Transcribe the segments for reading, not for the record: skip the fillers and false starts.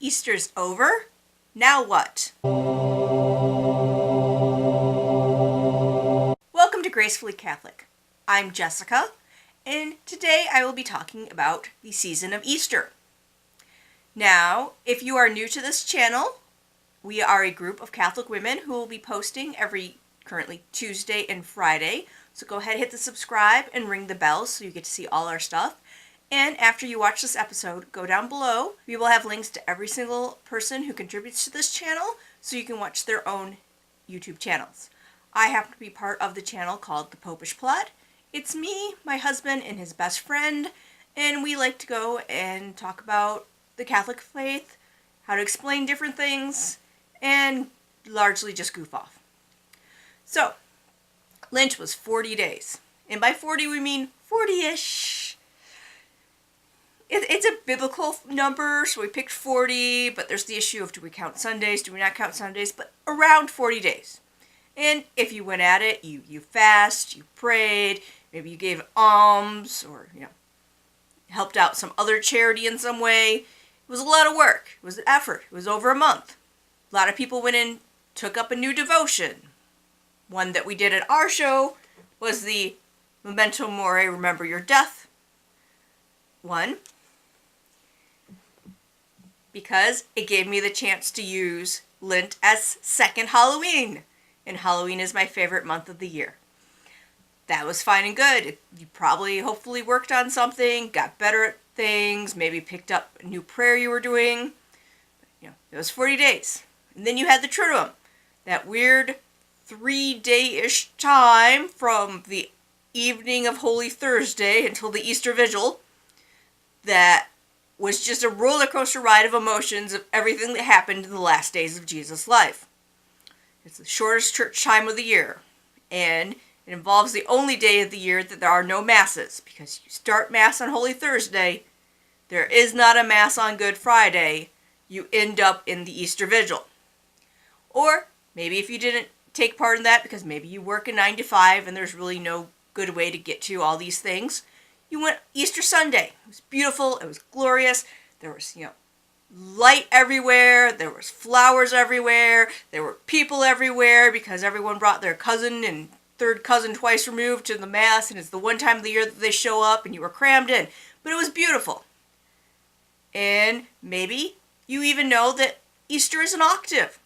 Easter's over. Now what? Welcome to Gracefully Catholic. I'm Jessica, and today I will be talking about the season of Easter. Now, if you are new to this channel, we are a group of Catholic women who will be posting every currently Tuesday and Friday. So go ahead, hit the subscribe and ring the bell so you get to see all our stuff. And after you watch this episode, go down below. We will have links to every single person who contributes to this channel so you can watch their own YouTube channels. I happen to be part of the channel called the Popish Plot. It's me, my husband, and his best friend, and we like to go and talk about the Catholic faith, how to explain different things, and largely just goof off. So, Lent was 40 days. And by 40 we mean 40-ish. It's a biblical number, so we picked 40, but there's the issue of do we count Sundays, do we not count Sundays, but around 40 days. And if you went at it, you fast, you prayed, maybe you gave alms, or helped out some other charity in some way. It was a lot of work. It was an effort. It was over a month. A lot of people went in, took up a new devotion. One that we did at our show was the Memento Mori, Remember Your Death one, because it gave me the chance to use Lent as second Halloween, and Halloween is my favorite month of the year. That was fine and good. You probably, hopefully worked on something, got better at things, maybe picked up a new prayer you were doing. It was 40 days. And then you had the Triduum, that weird 3-day-ish time from the evening of Holy Thursday until the Easter Vigil that was just a roller coaster ride of emotions of everything that happened in the last days of Jesus' life. It's the shortest church time of the year, and it involves the only day of the year that there are no masses, because you start Mass on Holy Thursday, there is not a Mass on Good Friday, you end up in the Easter Vigil. Or maybe if you didn't take part in that because maybe you work a 9 to 5 and there's really no good way to get to all these things, you went Easter Sunday. It was beautiful, it was glorious, there was, light everywhere, there was flowers everywhere, there were people everywhere because everyone brought their cousin and third cousin twice removed to the Mass, and it's the one time of the year that they show up and you were crammed in. But it was beautiful. And maybe you even know that Easter is an octave.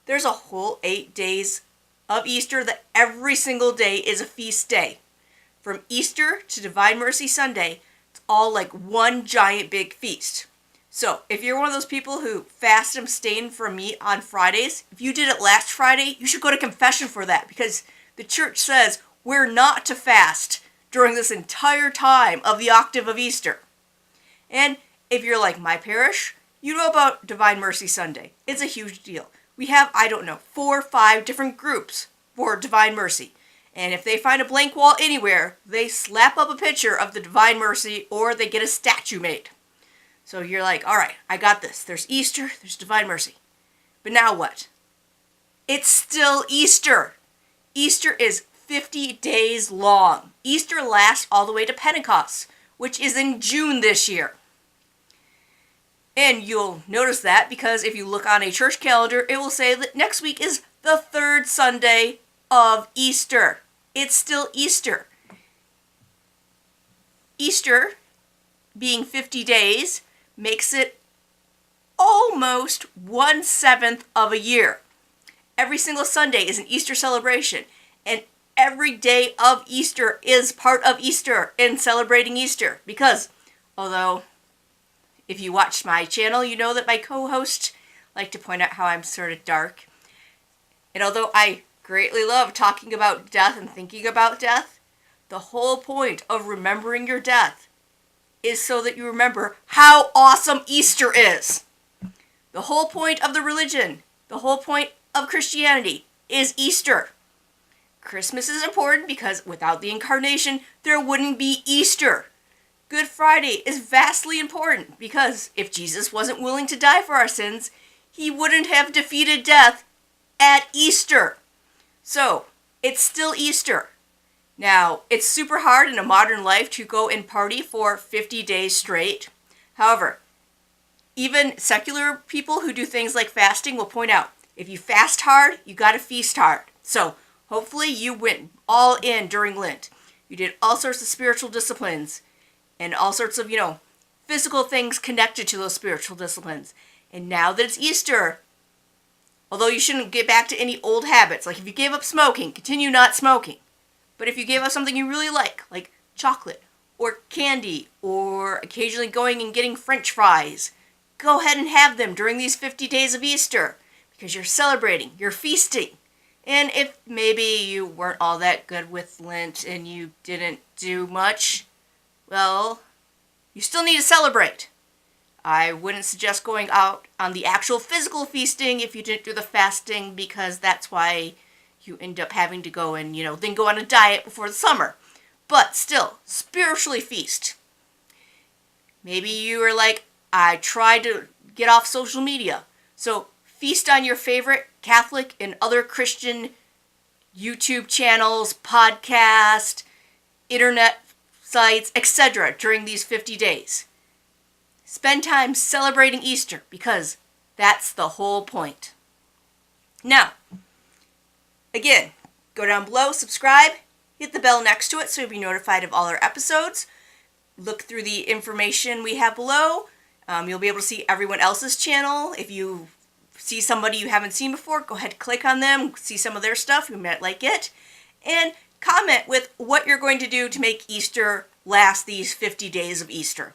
There's a whole 8 days of Easter that every single day is a feast day. From Easter to Divine Mercy Sunday, it's all like one giant big feast. So, if you're one of those people who fast and abstain from meat on Fridays, if you did it last Friday, you should go to confession for that, because the church says we're not to fast during this entire time of the Octave of Easter. And if you're like my parish, you know about Divine Mercy Sunday. It's a huge deal. We have, 4 or 5 different groups for Divine Mercy. And if they find a blank wall anywhere, they slap up a picture of the Divine Mercy or they get a statue made. So you're like, all right, I got this. There's Easter, there's Divine Mercy. But now what? It's still Easter. Easter is 50 days long. Easter lasts all the way to Pentecost, which is in June this year. And you'll notice that because if you look on a church calendar, it will say that next week is the 3rd Sunday of Easter. It's still Easter. Easter, being 50 days, makes it almost 1/7 of a year. Every single Sunday is an Easter celebration, and every day of Easter is part of Easter in celebrating Easter. Because, although if you watch my channel, you know that my co-host like to point out how I'm sort of dark. And although I greatly love talking about death and thinking about death, the whole point of remembering your death is so that you remember how awesome Easter is. The whole point of the religion, the whole point of Christianity is Easter. Christmas is important because without the incarnation, there wouldn't be Easter. Good Friday is vastly important because if Jesus wasn't willing to die for our sins, he wouldn't have defeated death at Easter. So, it's still Easter. Now, it's super hard in a modern life to go and party for 50 days straight. However, even secular people who do things like fasting will point out, if you fast hard, you got to feast hard. So hopefully you went all in during Lent. You did all sorts of spiritual disciplines and all sorts of, physical things connected to those spiritual disciplines. And now that it's Easter, although you shouldn't get back to any old habits, like if you gave up smoking, continue not smoking. But if you gave up something you really like chocolate or candy, or occasionally going and getting French fries, go ahead and have them during these 50 days of Easter, because you're celebrating, you're feasting. And if maybe you weren't all that good with Lent and you didn't do much, well, you still need to celebrate. I wouldn't suggest going out on the actual physical feasting if you didn't do the fasting, because that's why you end up having to go and, then go on a diet before the summer. But still, spiritually feast. Maybe you are like, I tried to get off social media. So feast on your favorite Catholic and other Christian YouTube channels, podcast, internet sites, etc. during these 50 days. Spend time celebrating Easter, because that's the whole point. Now, again, go down below, subscribe, hit the bell next to it so you'll be notified of all our episodes. Look through the information we have below. You'll be able to see everyone else's channel. If you see somebody you haven't seen before, go ahead and click on them, see some of their stuff, you might like it. And comment with what you're going to do to make Easter last these 50 days of Easter.